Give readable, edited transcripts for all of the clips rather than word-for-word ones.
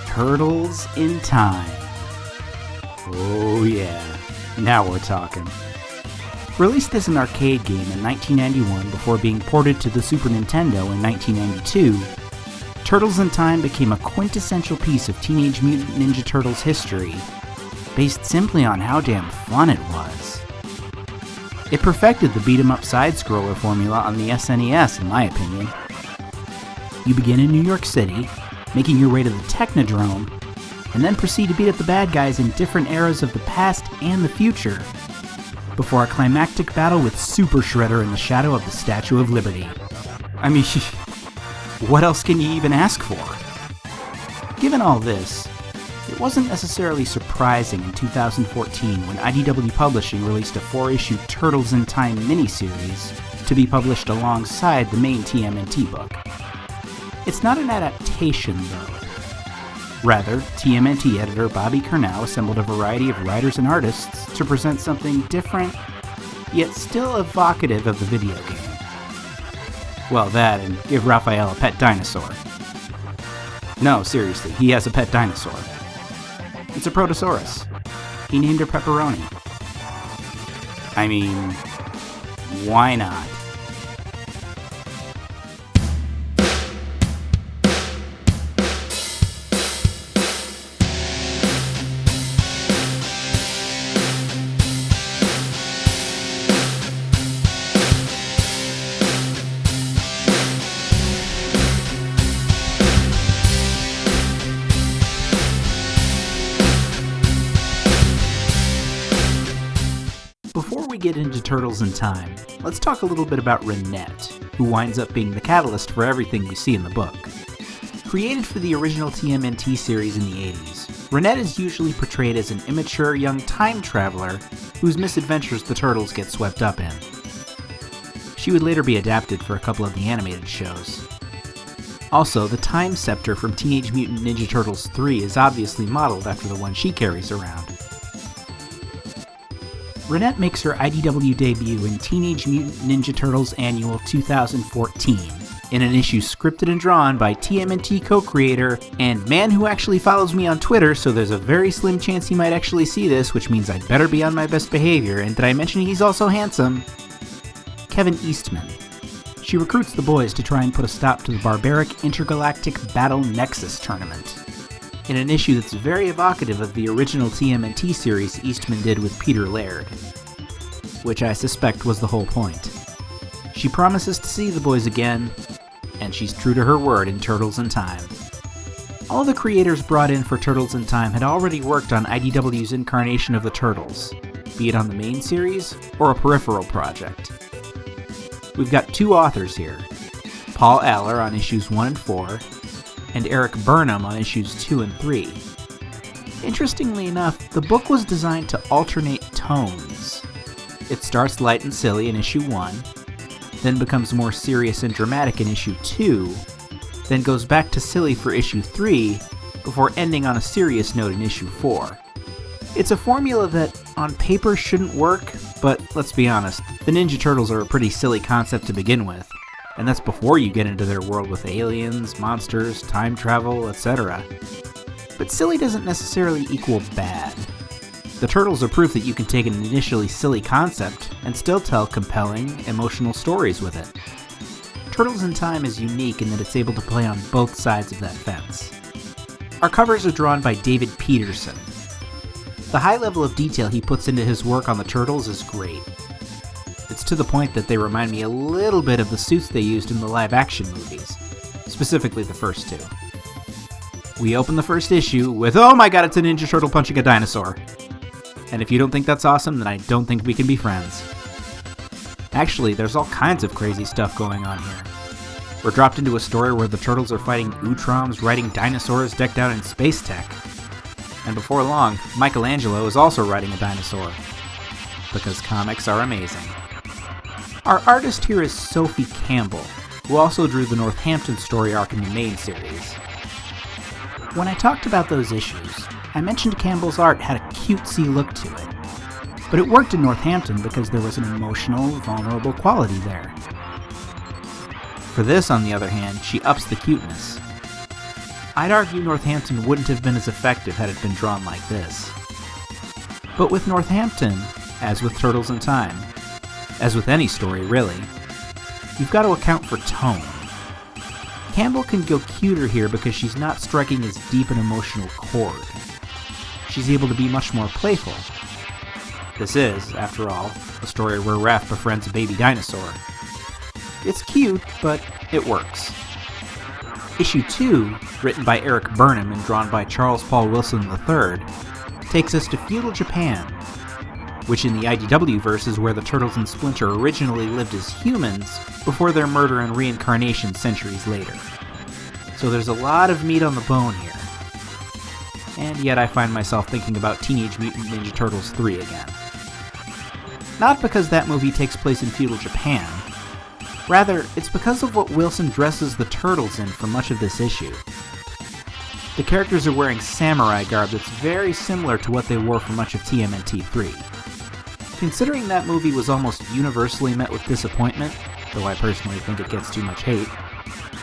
Turtles in Time. Oh yeah, now we're talking. Released as an arcade game in 1991 before being ported to the Super Nintendo in 1992, Turtles in Time became a quintessential piece of Teenage Mutant Ninja Turtles history, based simply on how damn fun it was. It perfected the beat-em-up side-scroller formula on the SNES, in my opinion. You begin in New York City, making your way to the Technodrome, and then proceed to beat up the bad guys in different eras of the past and the future, before a climactic battle with Super Shredder in the shadow of the Statue of Liberty. I mean, what else can you even ask for? Given all this, it wasn't necessarily surprising in 2014 when IDW Publishing released a 4-issue Turtles in Time miniseries to be published alongside the main TMNT book. It's not an adaptation, though. Rather, TMNT editor Bobby Curnow assembled a variety of writers and artists to present something different, yet still evocative of the video game. Well, that and give Raphael a pet dinosaur. No, seriously, he has a pet dinosaur. It's a Protosaurus. He named her Pepperoni. I mean, why not? Before we get into Turtles in Time, let's talk a little bit about Renette, who winds up being the catalyst for everything we see in the book. Created for the original TMNT series in the 80s, Renette is usually portrayed as an immature young time traveler whose misadventures the Turtles get swept up in. She would later be adapted for a couple of the animated shows. Also, the Time Scepter from Teenage Mutant Ninja Turtles 3 is obviously modeled after the one she carries around. Renette makes her IDW debut in Teenage Mutant Ninja Turtles Annual 2014, in an issue scripted and drawn by TMNT co-creator and man who actually follows me on Twitter, so there's a very slim chance he might actually see this, which means I'd better be on my best behavior, and did I mention he's also handsome? Kevin Eastman. She recruits the boys to try and put a stop to the barbaric intergalactic Battle Nexus tournament, in an issue that's very evocative of the original TMNT series Eastman did with Peter Laird, which I suspect was the whole point. She promises to see the boys again, and she's true to her word in Turtles in Time. All the creators brought in for Turtles in Time had already worked on IDW's incarnation of the Turtles, be it on the main series or a peripheral project. We've got two authors here, Paul Aller on issues 1 and 4, and Eric Burnham on issues 2 and 3. Interestingly enough, the book was designed to alternate tones. It starts light and silly in issue 1, then becomes more serious and dramatic in issue 2, then goes back to silly for issue 3, before ending on a serious note in issue 4. It's a formula that, on paper, shouldn't work, but let's be honest, the Ninja Turtles are a pretty silly concept to begin with. And that's before you get into their world with aliens, monsters, time travel, etc. But silly doesn't necessarily equal bad. The Turtles are proof that you can take an initially silly concept and still tell compelling, emotional stories with it. Turtles in Time is unique in that it's able to play on both sides of that fence. Our covers are drawn by David Peterson. The high level of detail he puts into his work on the Turtles is great. It's to the point that they remind me a little bit of the suits they used in the live-action movies, specifically the first two. We open the first issue with, oh my god, it's a Ninja Turtle punching a dinosaur. And if you don't think that's awesome, then I don't think we can be friends. Actually, there's all kinds of crazy stuff going on here. We're dropped into a story where the Turtles are fighting Utroms riding dinosaurs decked out in space tech. And before long, Michelangelo is also riding a dinosaur. Because comics are amazing. Our artist here is Sophie Campbell, who also drew the Northampton story arc in the main series. When I talked about those issues, I mentioned Campbell's art had a cutesy look to it. But it worked in Northampton because there was an emotional, vulnerable quality there. For this, on the other hand, she ups the cuteness. I'd argue Northampton wouldn't have been as effective had it been drawn like this. But with Northampton, as with Turtles in Time, as with any story really, you've got to account for tone. Campbell can go cuter here because she's not striking as deep an emotional chord. She's able to be much more playful. This is, after all, a story where Raph befriends a baby dinosaur. It's cute, but it works. Issue 2, written by Eric Burnham and drawn by Charles Paul Wilson III, takes us to feudal Japan, which in the IDW verse is where the Turtles and Splinter originally lived as humans before their murder and reincarnation centuries later. So there's a lot of meat on the bone here. And yet I find myself thinking about Teenage Mutant Ninja Turtles 3 again. Not because that movie takes place in feudal Japan. Rather, it's because of what Wilson dresses the Turtles in for much of this issue. The characters are wearing samurai garb that's very similar to what they wore for much of TMNT 3. Considering that movie was almost universally met with disappointment, though I personally think it gets too much hate,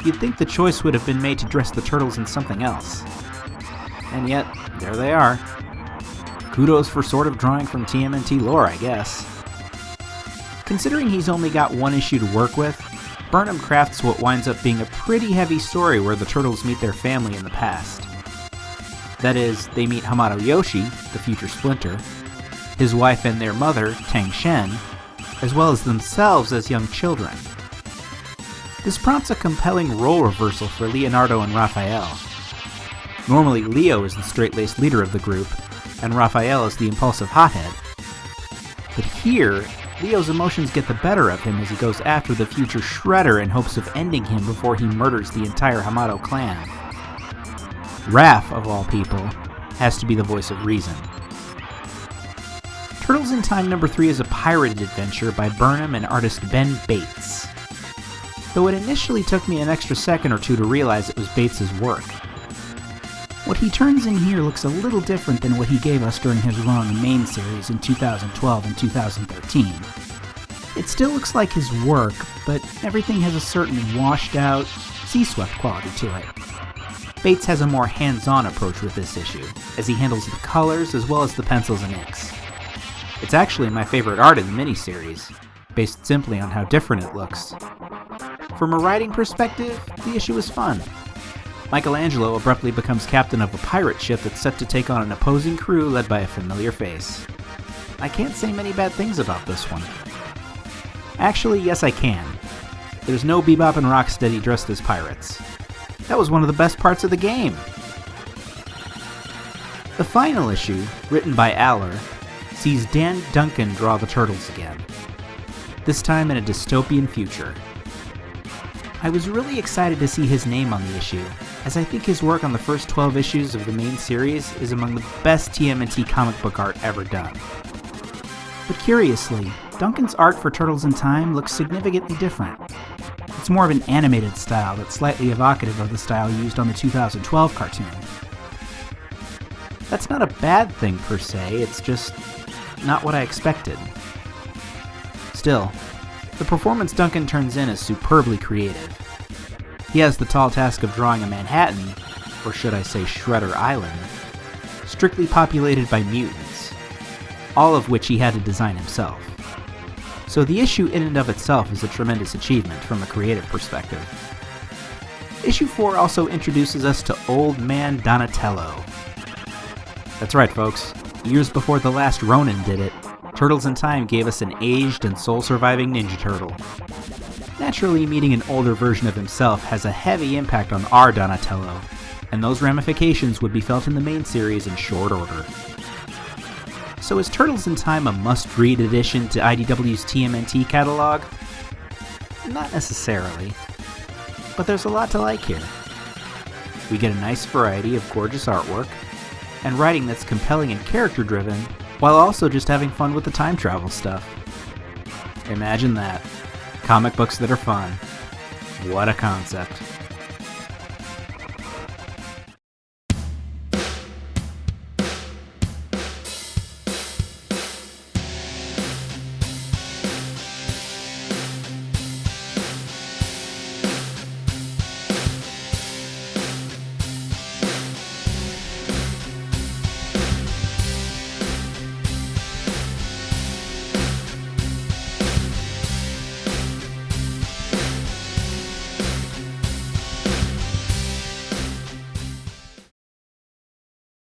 you'd think the choice would have been made to dress the Turtles in something else. And yet, there they are. Kudos for sort of drawing from TMNT lore, I guess. Considering he's only got one issue to work with, Burnham crafts what winds up being a pretty heavy story where the Turtles meet their family in the past. That is, they meet Hamato Yoshi, the future Splinter, his wife and their mother, Tang Shen, as well as themselves as young children. This prompts a compelling role reversal for Leonardo and Raphael. Normally Leo is the straight-laced leader of the group, and Raphael is the impulsive hothead. But here, Leo's emotions get the better of him as he goes after the future Shredder in hopes of ending him before he murders the entire Hamato clan. Raph, of all people, has to be the voice of reason. Turtles in Time number 3 is a pirated adventure by Burnham and artist Ben Bates. Though it initially took me an extra second or two to realize it was Bates' work. What he turns in here looks a little different than what he gave us during his run on the main series in 2012 and 2013. It still looks like his work, but everything has a certain washed-out, sea-swept quality to it. Bates has a more hands-on approach with this issue, as he handles the colors as well as the pencils and inks. It's actually my favorite art in the miniseries, based simply on how different it looks. From a writing perspective, the issue is fun. Michelangelo abruptly becomes captain of a pirate ship that's set to take on an opposing crew led by a familiar face. I can't say many bad things about this one. Actually, yes I can. There's no Bebop and Rocksteady dressed as pirates. That was one of the best parts of the game. The final issue, written by Aller, sees Dan Duncan draw the Turtles again. This time in a dystopian future. I was really excited to see his name on the issue, as I think his work on the first 12 issues of the main series is among the best TMNT comic book art ever done. But curiously, Duncan's art for Turtles in Time looks significantly different. It's more of an animated style that's slightly evocative of the style used on the 2012 cartoon. That's not a bad thing per se, it's just not what I expected. Still, the performance Duncan turns in is superbly creative. He has the tall task of drawing a Manhattan, or should I say Shredder Island, strictly populated by mutants, all of which he had to design himself. So the issue in and of itself is a tremendous achievement from a creative perspective. Issue 4 also introduces us to Old Man Donatello. That's right folks, years before the last Ronin did it, Turtles in Time gave us an aged and soul-surviving Ninja Turtle. Naturally, meeting an older version of himself has a heavy impact on our Donatello, and those ramifications would be felt in the main series in short order. So is Turtles in Time a must-read addition to IDW's TMNT catalog? Not necessarily, but there's a lot to like here. We get a nice variety of gorgeous artwork, and writing that's compelling and character-driven, while also just having fun with the time travel stuff. Imagine that. Comic books that are fun. What a concept.